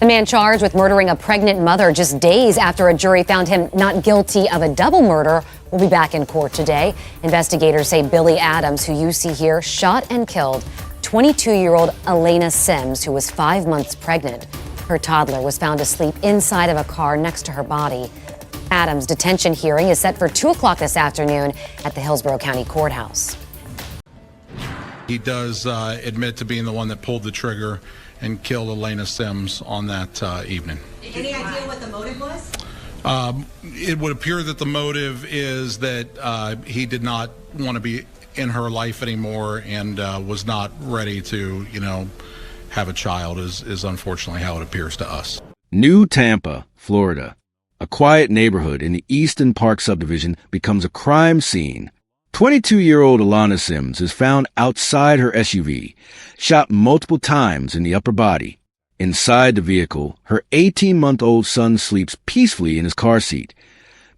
The man charged with murdering a pregnant mother just days after a jury found him not guilty of a double murder will be back in court today. Investigators say Billy Adams, who you see here, shot and killed 22-year-old Alana Sims, who was 5 months pregnant. Her toddler was found asleep inside of a car next to her body. Adams' detention hearing is set for 2 o'clock this afternoon at the Hillsborough County Courthouse. He does admit to being the one that pulled the trigger and killed Alana Sims on that evening. Any idea what the motive was? It would appear that the motive is that he did not want to be in her life anymore and was not ready to, have a child is unfortunately how it appears to us. New Tampa, Florida. A quiet neighborhood in the Eastern Park subdivision becomes a crime scene. 22-year-old Alana Sims is found outside her SUV, shot multiple times in the upper body. Inside the vehicle, her 18-month-old son sleeps peacefully in his car seat,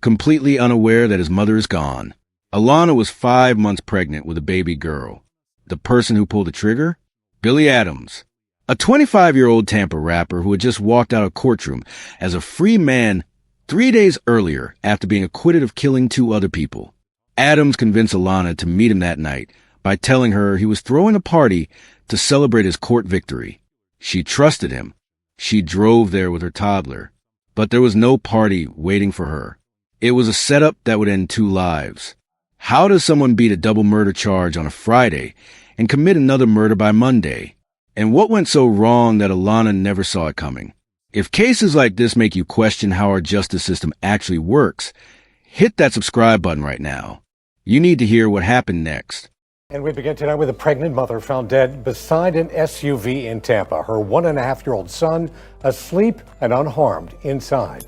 completely unaware that his mother is gone. Alana was 5 months pregnant with a baby girl. The person who pulled the trigger? Billy Adams, a 25-year-old Tampa rapper who had just walked out of courtroom as a free man 3 days earlier after being acquitted of killing 2 other people. Adams convinced Alana to meet him that night by telling her he was throwing a party to celebrate his court victory. She trusted him. She drove there with her toddler, but there was no party waiting for her. It was a setup that would end 2 lives. How does someone beat a double murder charge on a Friday and commit another murder by Monday? And what went so wrong that Alana never saw it coming? If cases like this make you question how our justice system actually works, hit that subscribe button right now. You need to hear what happened next. And we begin tonight with a pregnant mother found dead beside an SUV in Tampa. Her 1.5-year-old son asleep and unharmed inside.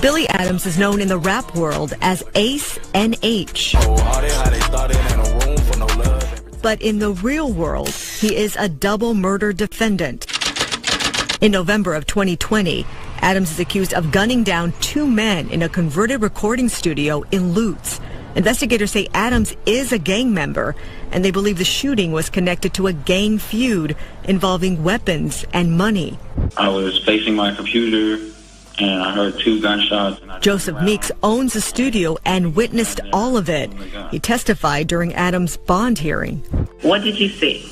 Billy Adams is known in the rap world as Ace NH. But in the real world, he is a double murder defendant. In November of 2020, Adams is accused of gunning down 2 men in a converted recording studio in Lutz. Investigators say Adams is a gang member, and they believe the shooting was connected to a gang feud involving weapons and money. I was facing my computer, and I heard 2 gunshots. Joseph Meeks owns the studio and witnessed all of it. He testified during Adams' bond hearing. What did you see?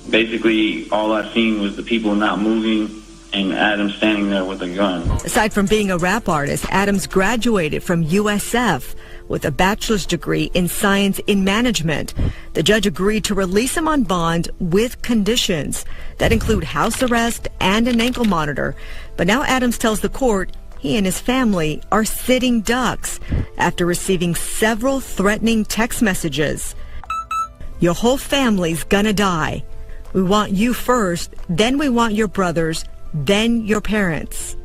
Basically, all I seen was the people not moving and Adams standing there with a gun. Aside from being a rap artist, Adams graduated from USF with a bachelor's degree in science in management. The judge agreed to release him on bond with conditions that include house arrest and an ankle monitor. But now Adams tells the court he and his family are sitting ducks after receiving several threatening text messages. Your whole family's gonna die. We want you first, then we want your brothers, then your parents.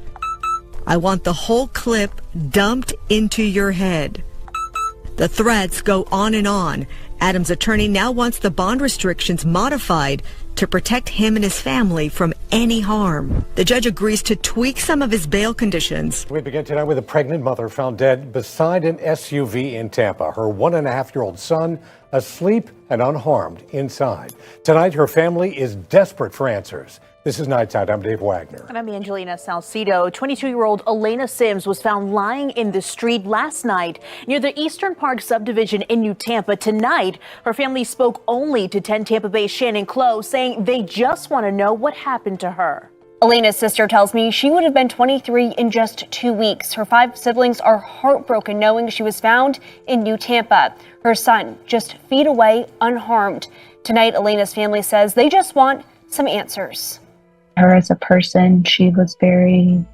I want the whole clip dumped into your head. The threats go on and on. Adams' attorney now wants the bond restrictions modified to protect him and his family from any harm. The judge agrees to tweak some of his bail conditions. We begin tonight with a pregnant mother found dead beside an SUV in Tampa. Her 1.5-year-old son asleep and unharmed inside. Tonight, her family is desperate for answers. This is Nightside. I'm Dave Wagner. And I'm Angelina Salcido. 22-year-old Alana Sims was found lying in the street last night near the Eastern Park subdivision in New Tampa. Tonight, her family spoke only to 10 Tampa Bay's Shannon Clough, saying they just want to know what happened to her. Alana's sister tells me she would have been 23 in just 2 weeks. Her 5 siblings are heartbroken knowing she was found in New Tampa. Her son just feet away, unharmed. Tonight, Alana's family says they just want some answers. Her as a person, she was very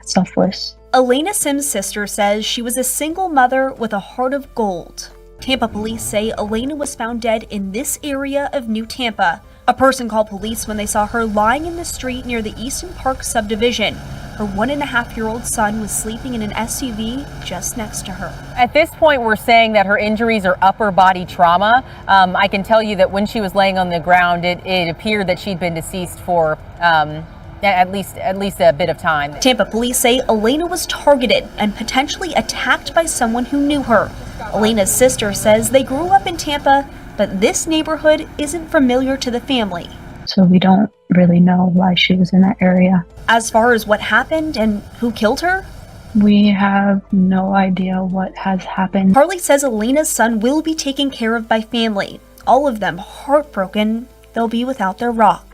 selfless. Alana Sims' sister says she was a single mother with a heart of gold. Tampa police say Alana was found dead in this area of New Tampa. A person called police when they saw her lying in the street near the Eastern Park subdivision. Her 1.5-year-old son was sleeping in an SUV just next to her. At this point, we're saying that her injuries are upper body trauma. I can tell you that when she was laying on the ground, it appeared that she'd been deceased for at least a bit of time. Tampa police say Alana was targeted and potentially attacked by someone who knew her. Alana's sister says they grew up in Tampa, but this neighborhood isn't familiar to the family. so we don't really know why she was in that area. As far as what happened and who killed her? We have no idea what has happened. Harley says Alana's son will be taken care of by family. All of them heartbroken they'll be without their rock.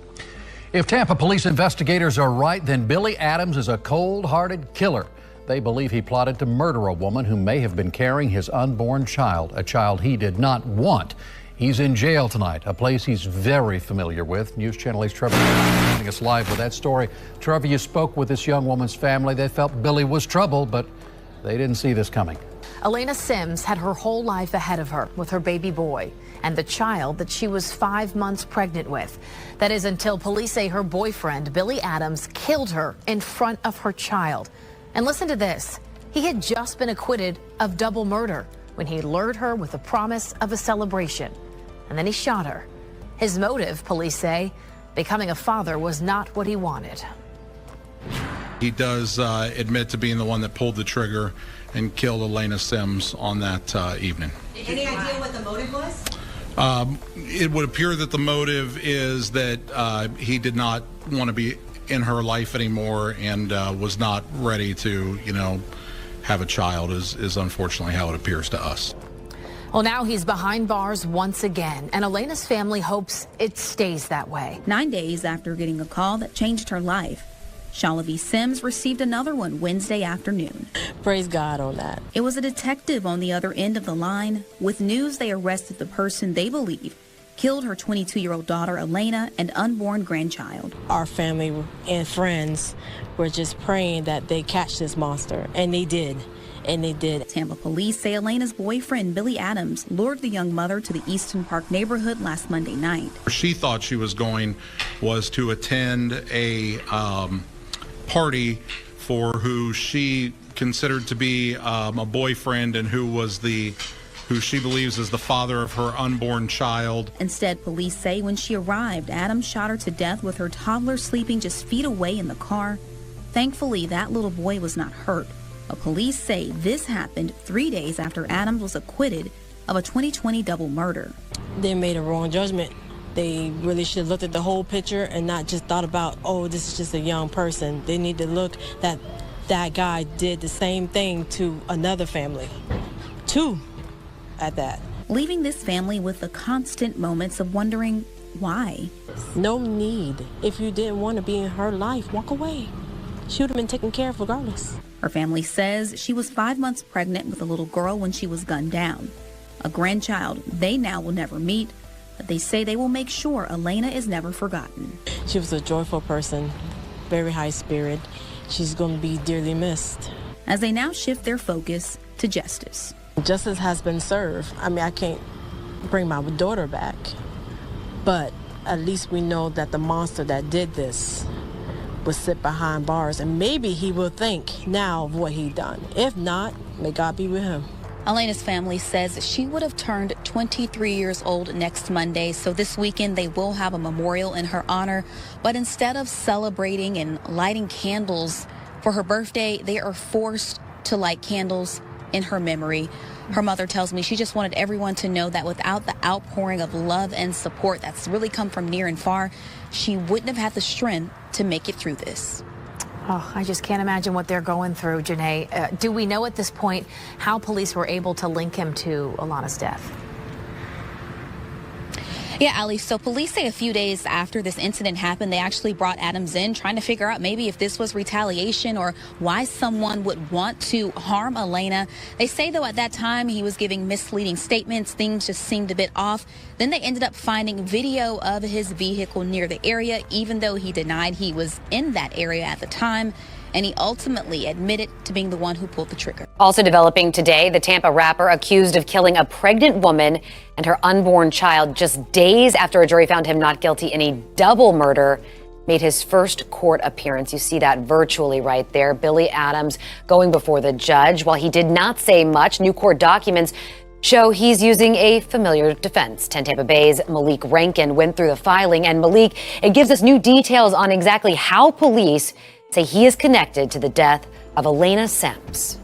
If Tampa police investigators are right, then Billy Adams is a cold-hearted killer. They believe he plotted to murder a woman who may have been carrying his unborn child, a child he did not want. He's in jail tonight, a place he's very familiar with. News Channel 8's Trevor joining us live with that story. Trevor, you spoke with this young woman's family. They felt Billy was trouble, but they didn't see this coming. Alana Sims had her whole life ahead of her with her baby boy and the child that she was 5 months pregnant with. That is until police say her boyfriend, Billy Adams, killed her in front of her child. And listen to this. He had just been acquitted of double murder when he lured her with the promise of a celebration. And then he shot her. His motive, police say, becoming a father was not what he wanted. He does admit to being the one that pulled the trigger and killed Alana Sims on that evening. Any idea what the motive was? It would appear that the motive is that he did not want to be in her life anymore and was not ready to, have a child is unfortunately how it appears to us. Well, now he's behind bars once again, and Alana's family hopes it stays that way. 9 days after getting a call that changed her life, Shalavi Sims received another one Wednesday afternoon. Praise God on that. It was a detective on the other end of the line with news they arrested the person they believe killed her 22-year-old daughter, Alana, and unborn grandchild. Our family and friends were just praying that they catch this monster, and they did. And they did. Tampa police say Alana's boyfriend, Billy Adams, lured the young mother to the Eastern Park neighborhood last Monday night. She thought she was going was to attend a party for who she considered to be a boyfriend and who she believes is the father of her unborn child. Instead, police say when she arrived, Adams shot her to death with her toddler sleeping just feet away in the car. Thankfully, that little boy was not hurt. But police say this happened 3 days after Adams was acquitted of a 2020 double murder. They made a wrong judgment. They really should have looked at the whole picture and not just thought about, oh, this is just a young person. They need to look that that guy did the same thing to another family. Two at that. Leaving this family with the constant moments of wondering why. No need. If you didn't want to be in her life, walk away. She would have been taken care of regardless. Her family says she was 5 months pregnant with a little girl when she was gunned down. A grandchild they now will never meet, but they say they will make sure Alana is never forgotten. She was a joyful person, very high spirit. She's going to be dearly missed. As they now shift their focus to justice. Justice has been served. I mean, I can't bring my daughter back, but at least we know that the monster that did this will sit behind bars, and maybe he will think now of what he done. If not, may God be with him. Alana's family says she would have turned 23 years old next Monday, so this weekend they will have a memorial in her honor. But instead of celebrating and lighting candles for her birthday, they are forced to light candles in her memory. Her mother tells me she just wanted everyone to know that without the outpouring of love and support that's really come from near and far, she wouldn't have had the strength to make it through this. Oh, I just can't imagine what they're going through, Janae. Do we know at this point how police were able to link him to Alana's death? Yeah, Ali, so police say a few days after this incident happened, they actually brought Adams in trying to figure out maybe if this was retaliation or why someone would want to harm Alana. They say, though, at that time he was giving misleading statements. Things just seemed a bit off. Then they ended up finding video of his vehicle near the area, even though he denied he was in that area at the time. And he ultimately admitted to being the one who pulled the trigger. Also developing today, the Tampa rapper accused of killing a pregnant woman and her unborn child just days after a jury found him not guilty in a double murder made his first court appearance. You see that virtually right there. Billy Adams going before the judge. While he did not say much, new court documents show he's using a familiar defense. 10 Tampa Bay's Malik Rankin went through the filing, and Malik, it gives us new details on exactly how police say he is connected to the death of Alana Sims.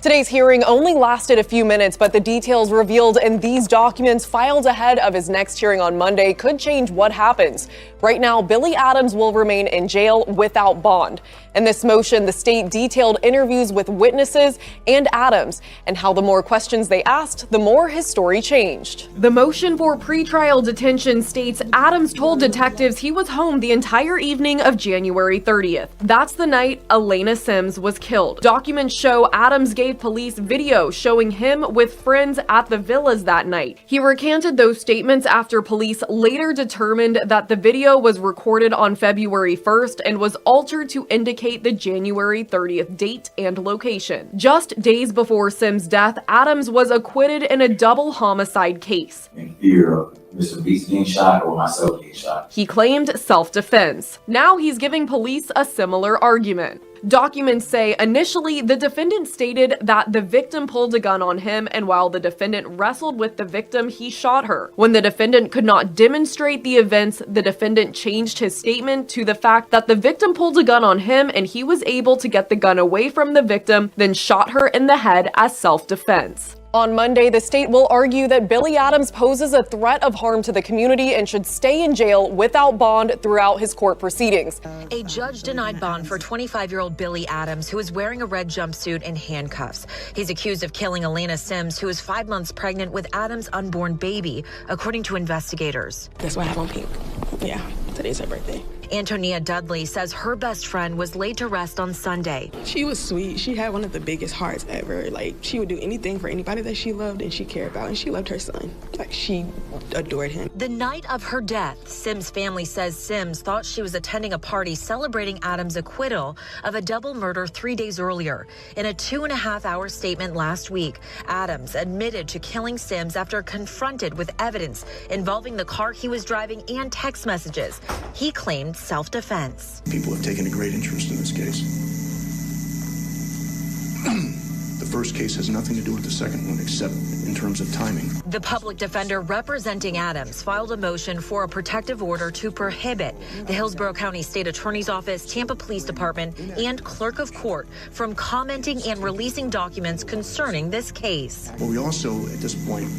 Today's hearing only lasted a few minutes, but the details revealed in these documents filed ahead of his next hearing on Monday could change what happens. Right now, Billy Adams will remain in jail without bond. In this motion, the state detailed interviews with witnesses and Adams, and how the more questions they asked, the more his story changed. The motion for pretrial detention states Adams told detectives he was home the entire evening of January 30th. That's the night Alana Sims was killed. Documents show Adams gave police video showing him with friends at the villas that night. He recanted those statements after police later determined that the video was recorded on February 1st and was altered to indicate the January 30th date and location. Just days before Sims' death, Adams was acquitted in a double homicide case. In fear of Mr. Beast being shot or myself being shot. He claimed self-defense. Now he's giving police a similar argument. Documents say initially the defendant stated that the victim pulled a gun on him, and while the defendant wrestled with the victim, he shot her. When the defendant could not demonstrate the events, the defendant changed his statement to the fact that the victim pulled a gun on him and he was able to get the gun away from the victim, then shot her in the head as self-defense. On Monday, the state will argue that Billy Adams poses a threat of harm to the community and should stay in jail without bond throughout his court proceedings. A judge denied bond for 25-year-old Billy Adams, who is wearing a red jumpsuit and handcuffs. He's accused of killing Alana Sims, who is 5 months pregnant with Adams' unborn baby, according to investigators. That's why I have on pink. Yeah, today's her birthday. Antonia Dudley says her best friend was laid to rest on Sunday. She was sweet. She had one of the biggest hearts ever. Like, she would do anything for anybody that she loved and she cared about, and she loved her son. Like, she adored him. The night of her death, Sims' family says Sims thought she was attending a party celebrating Adams' acquittal of a double murder 3 days earlier. In a 2.5-hour statement last week, Adams admitted to killing Sims after confronted with evidence involving the car he was driving and text messages. He claimed self-defense. People have taken a great interest in this case. The first case has nothing to do with the second one, except in terms of timing. The public defender representing Adams filed a motion for a protective order to prohibit the Hillsborough County State Attorney's Office, Tampa Police Department, and Clerk of Court from commenting and releasing documents concerning this case. Well, we also, at this point,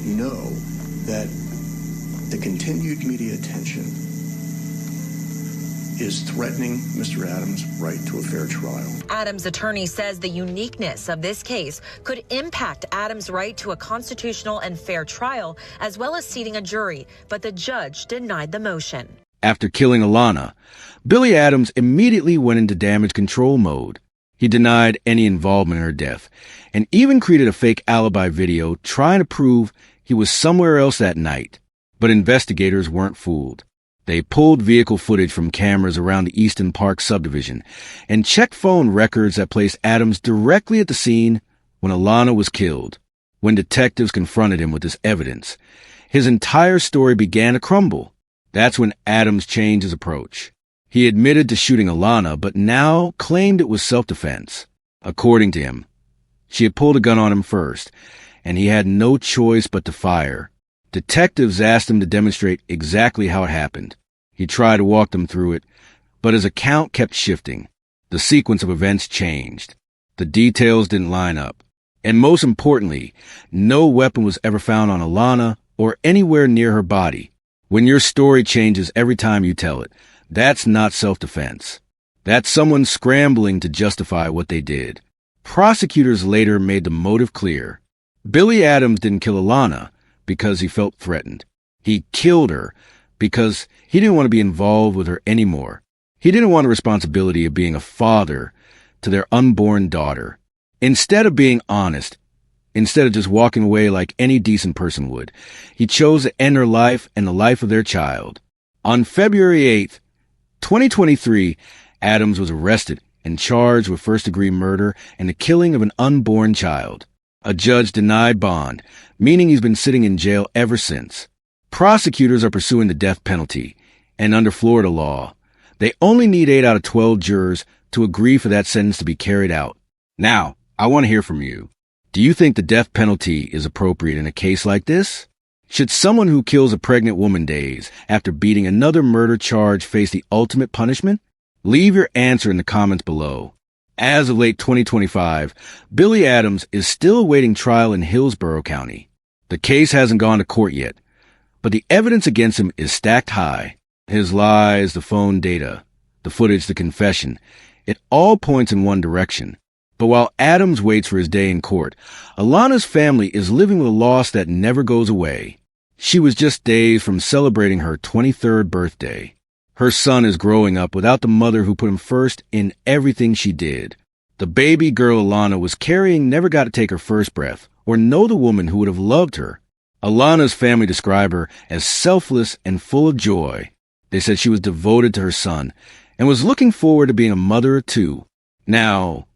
know that the continued media attention is threatening Mr. Adams' right to a fair trial. Adams' attorney says the uniqueness of this case could impact Adams' right to a constitutional and fair trial, as well as seating a jury, but the judge denied the motion. After killing Alana, Billy Adams immediately went into damage control mode. He denied any involvement in her death, and even created a fake alibi video trying to prove he was somewhere else that night. But investigators weren't fooled. They pulled vehicle footage from cameras around the Easton Park subdivision and checked phone records that placed Adams directly at the scene when Alana was killed. When detectives confronted him with this evidence, his entire story began to crumble. That's when Adams changed his approach. He admitted to shooting Alana, but now claimed it was self-defense. According to him, she had pulled a gun on him first, and he had no choice but to fire. Detectives asked him to demonstrate exactly how it happened. He tried to walk them through it, but his account kept shifting. The sequence of events changed. The details didn't line up. And most importantly, no weapon was ever found on Alana or anywhere near her body. When your story changes every time you tell it, that's not self-defense. That's someone scrambling to justify what they did. Prosecutors later made the motive clear. Billy Adams didn't kill Alana because he felt threatened. He killed her because he didn't want to be involved with her anymore. He didn't want the responsibility of being a father to their unborn daughter. Instead of being honest, instead of just walking away like any decent person would, he chose to end her life and the life of their child. On February 8th, 2023, Adams was arrested and charged with first-degree murder and the killing of an unborn child. A judge denied bond, meaning he's been sitting in jail ever since. Prosecutors are pursuing the death penalty, and under Florida law, they only need 8 out of 12 jurors to agree for that sentence to be carried out. Now, I want to hear from you. Do you think the death penalty is appropriate in a case like this? Should someone who kills a pregnant woman days after beating another murder charge face the ultimate punishment? Leave your answer in the comments below. As of late 2025, Billy Adams is still awaiting trial in Hillsborough County. The case hasn't gone to court yet, but the evidence against him is stacked high. His lies, the phone data, the footage, the confession, it all points in one direction. But while Adams waits for his day in court, Alana's family is living with a loss that never goes away. She was just days from celebrating her 23rd birthday. Her son is growing up without the mother who put him first in everything she did. The baby girl Alana was carrying never got to take her first breath or know the woman who would have loved her. Alana's family described her as selfless and full of joy. They said she was devoted to her son and was looking forward to being a mother too. Now,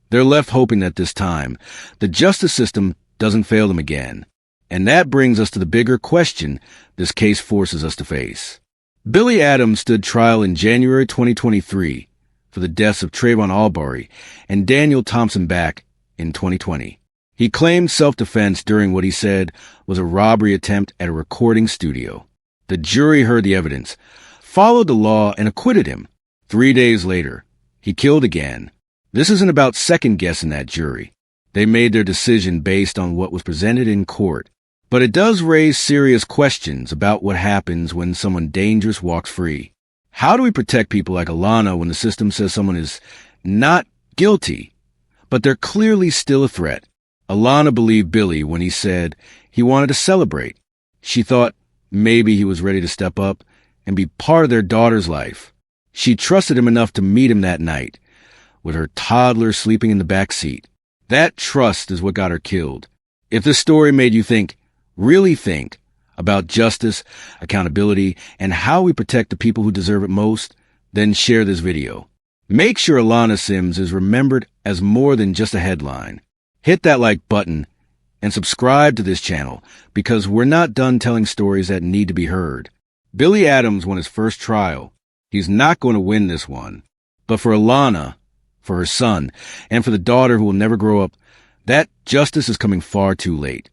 they're left hoping that this time, the justice system doesn't fail them again. And that brings us to the bigger question this case forces us to face. Billy Adams stood trial in January 2023 for the deaths of Trayvon Albury and Daniel Thompson back in 2020. He claimed self-defense during what he said was a robbery attempt at a recording studio. The jury heard the evidence, followed the law, and acquitted him. 3 days later, he killed again. This isn't about second-guessing that jury. They made their decision based on what was presented in court. But it does raise serious questions about what happens when someone dangerous walks free. How do we protect people like Alana when the system says someone is not guilty, but they're clearly still a threat? Alana believed Billy when he said he wanted to celebrate. She thought maybe he was ready to step up and be part of their daughter's life. She trusted him enough to meet him that night, with her toddler sleeping in the back seat. That trust is what got her killed. If this story made you really think about justice, accountability, and how we protect the people who deserve it most, then share this video. Make sure Alana Sims is remembered as more than just a headline. Hit that like button and subscribe to this channel because we're not done telling stories that need to be heard. Billy Adams won his first trial. He's not going to win this one. But for Alana, for her son, and for the daughter who will never grow up, that justice is coming far too late.